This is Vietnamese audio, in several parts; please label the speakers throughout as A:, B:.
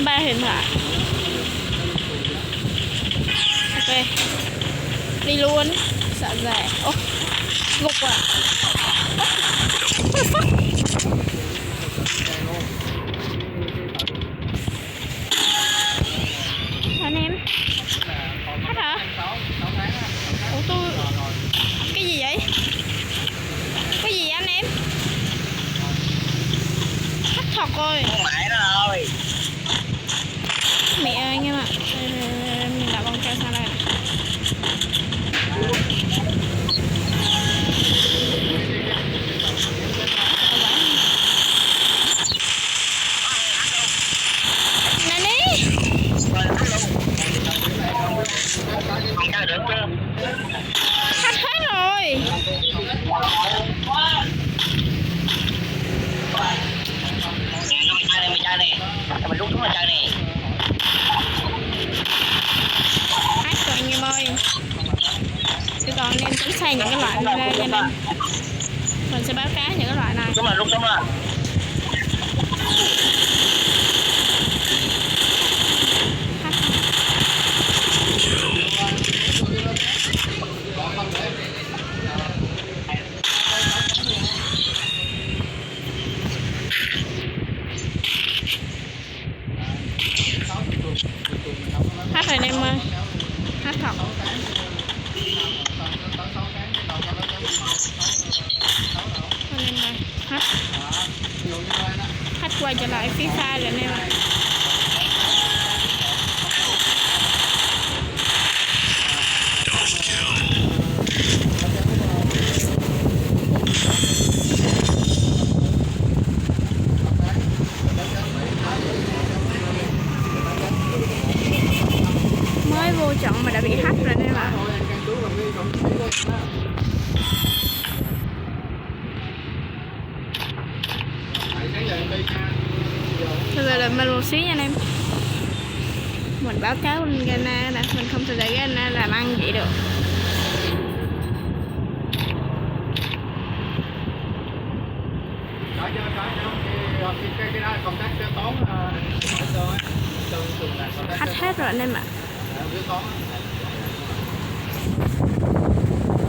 A: ba điện thoại. Ok, đi luôn. Sợ rẻ. Ô, gục à. Anh em hát hả? Ủa tôi cái gì vậy? Cái gì anh em? Hát thật rồi.
B: Mẹ nó ơi.
A: Mẹ ơi anh em ạ. Mình đã bong keo sang đây. Hát hết rồi.
B: Chai này, mình rút xuống là chai này.
A: Hát rồi anh em ơi. Chứ còn anh em tránh xa những cái loại này ra cho nên mình sẽ báo cá những cái loại này.
B: Đúng rồi, rút xuống rồi.
A: Hát rồi anh em ơi. Hát thật. Anh em ơi. Hát. Hát quay trở lại FIFA rồi anh em ơi. Mới vô trận mà đã bị hack rồi nên là bây giờ là mình một xíu nha anh em. Mình báo cáo bên garena nè, mình không thể để garena làm ăn vậy được. Hack hết rồi anh em ạ.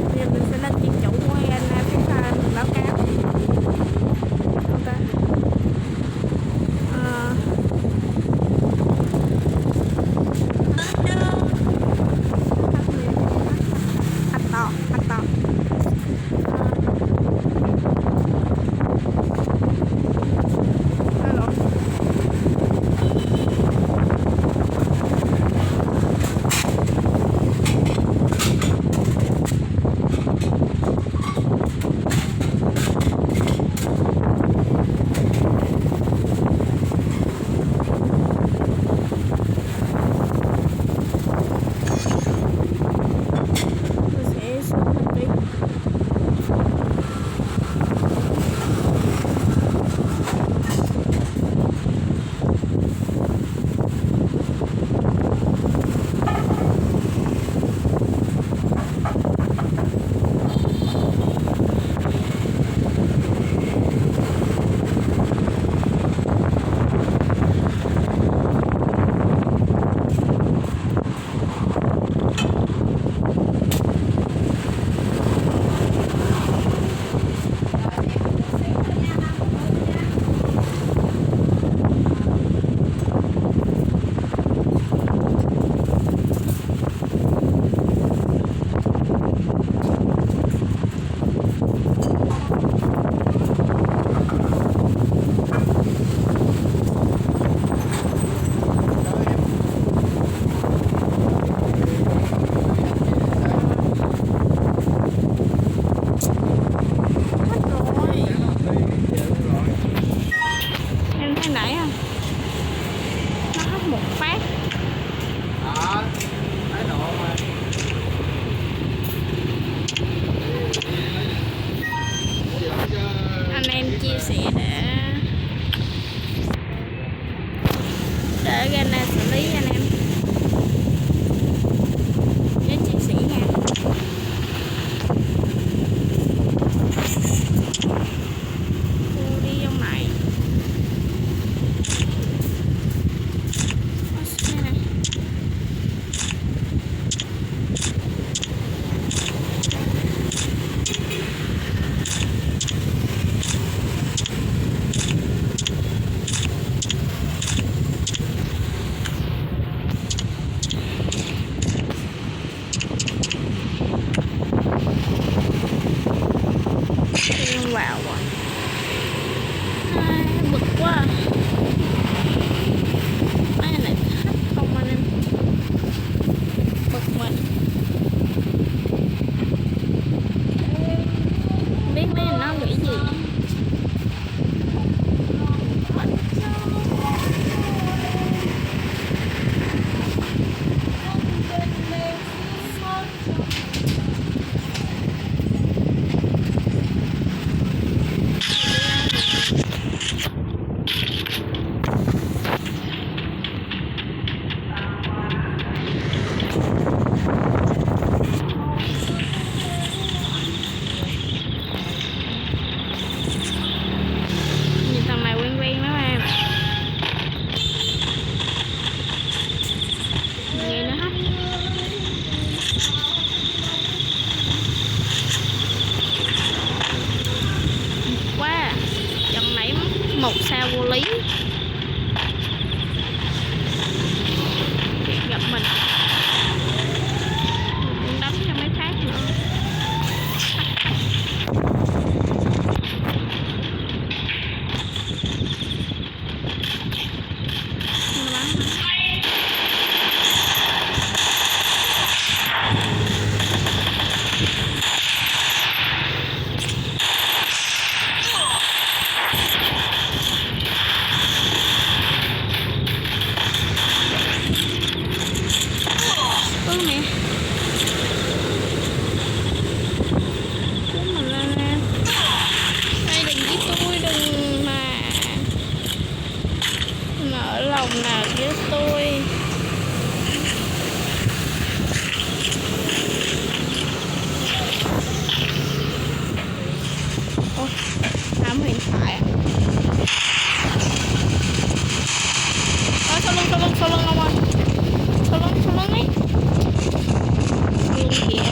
A: Bây giờ mình sẽ lên chuyên chủ của garena phía sau mình báo cáo. Ok. Hack to. chia sẻ để garena xử lý anh em nhớ chia sẻ nha. Đi trong này biết mấy anh nó nghĩ gì. Một sao vô lý gặp mình cũng đấm cho mấy khác nữa. Lòng nào với tôi. Ôi, nắm huyền thoại à. Ôi, sau lưng ông ơi. Sau lưng ấy. Sau lưng kìa.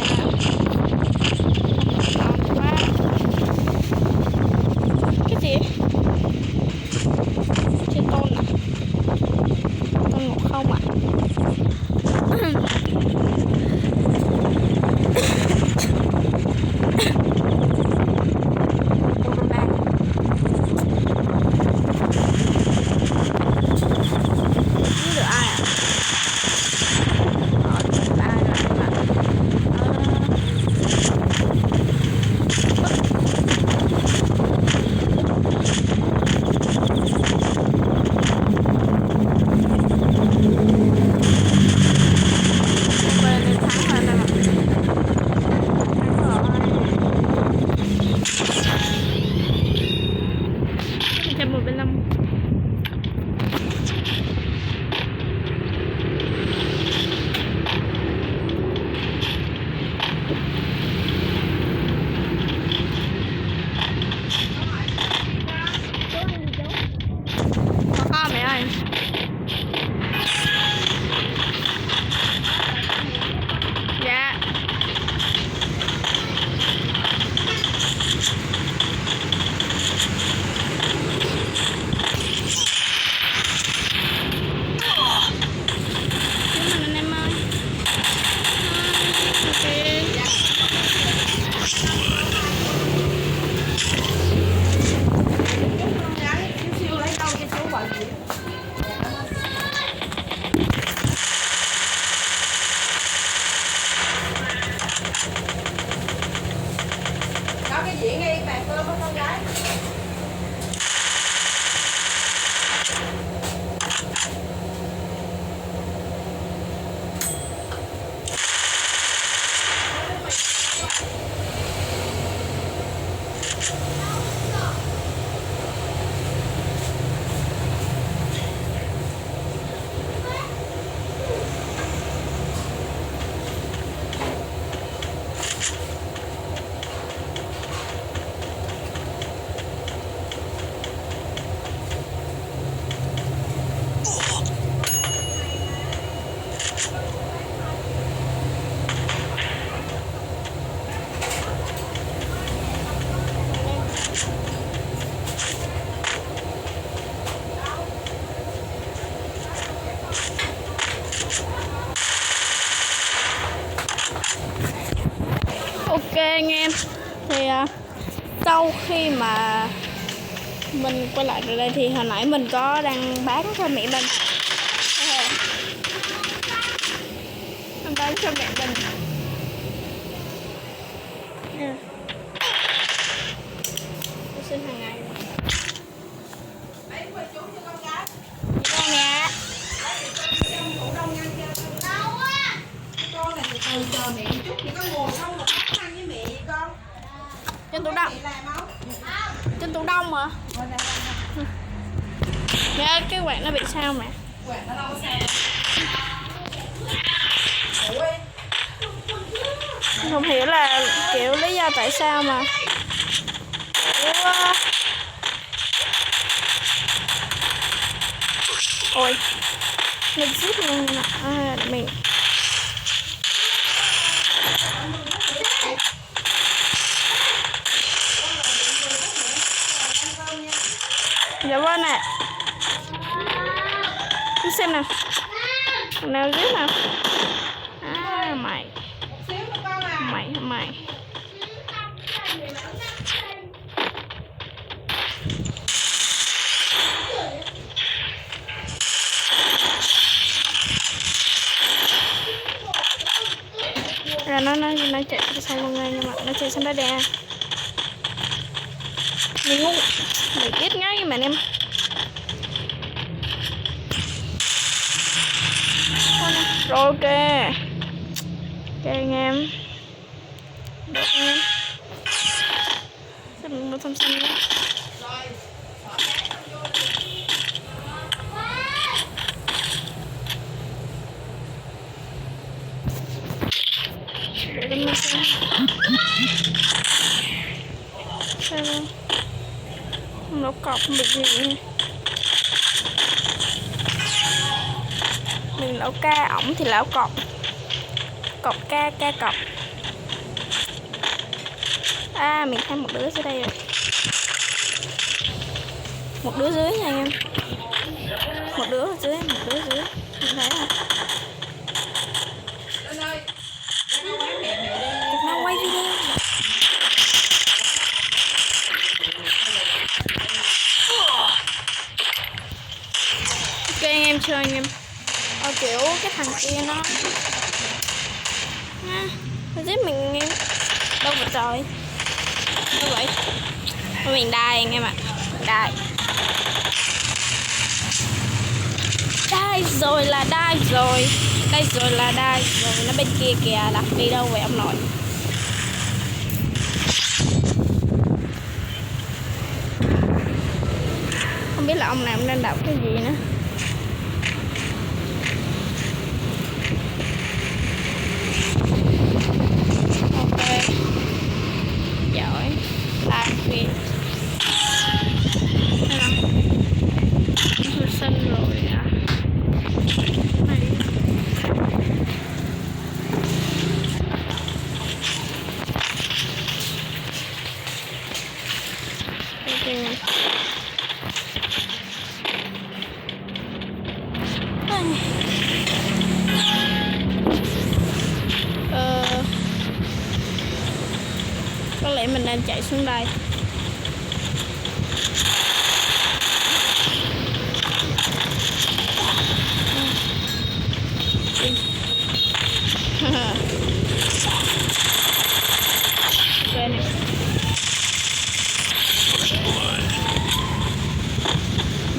A: Ngon quá. Cái gì? Trên tôn à? Tôn ngộ không à?
C: Cái gì ngay bàn cơm đó con gái.
A: Ok anh em, thì sau khi mà mình quay lại rồi đây thì hồi nãy mình có đang bán cho mẹ mình. Mình bán cho mẹ mình. Trên tủ đông. Trên tủ đông mà. Dạ, cái quạt nó bị sao mà.
C: Quạt nó đâu có sao. Ủa.
A: Không hiểu là kiểu lý do tại sao mà. Ôi, mình xếp luôn nè. Mình dạ vâng ạ. Đi xem nào. Nào dưới nào. Mày. Mày. Rồi nó chạy sang luôn ngay, nhưng mà nó chạy sang đó đè. Mình ngu. Mình biết ngay mà em. Rồi ok. Ok anh em. Được anh em. Sẽ mình một thăm xanh nữa. Để mình xem. Xem không? Nó cọp bị gì nữa. Mình lão ca, ổng thì lão cọp. Cọp ca cọp. Mình thêm một đứa dưới đây rồi. Một đứa dưới nha anh em. Một đứa dưới. Mình thấy hả? Nó quay video. Ok anh em chơi anh em. Kiểu cái thằng kia nó giết mình em. Đâu vậy trời. Đâu vậy? Mình đai anh em ạ. Đai rồi là đai rồi. Đây rồi là đai rồi. Nó bên kia kìa. Đặt đi đâu vậy ông nội? Không biết là ông nào đang đọc cái gì nữa. Ok. Giỏi. Làm việc. Đây nào. Tôi xanh rồi à. Này. Ok. Có lẽ mình nên chạy xuống đây. Ok này.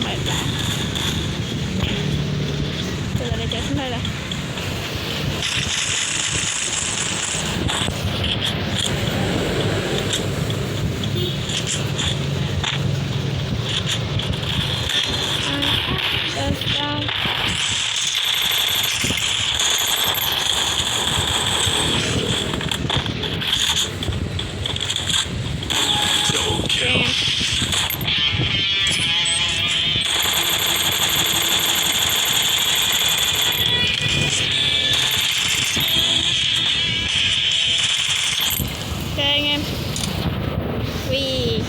A: Mệt lạ. Từ đây chạy xuống đây rồi. Ok anh em. Ui.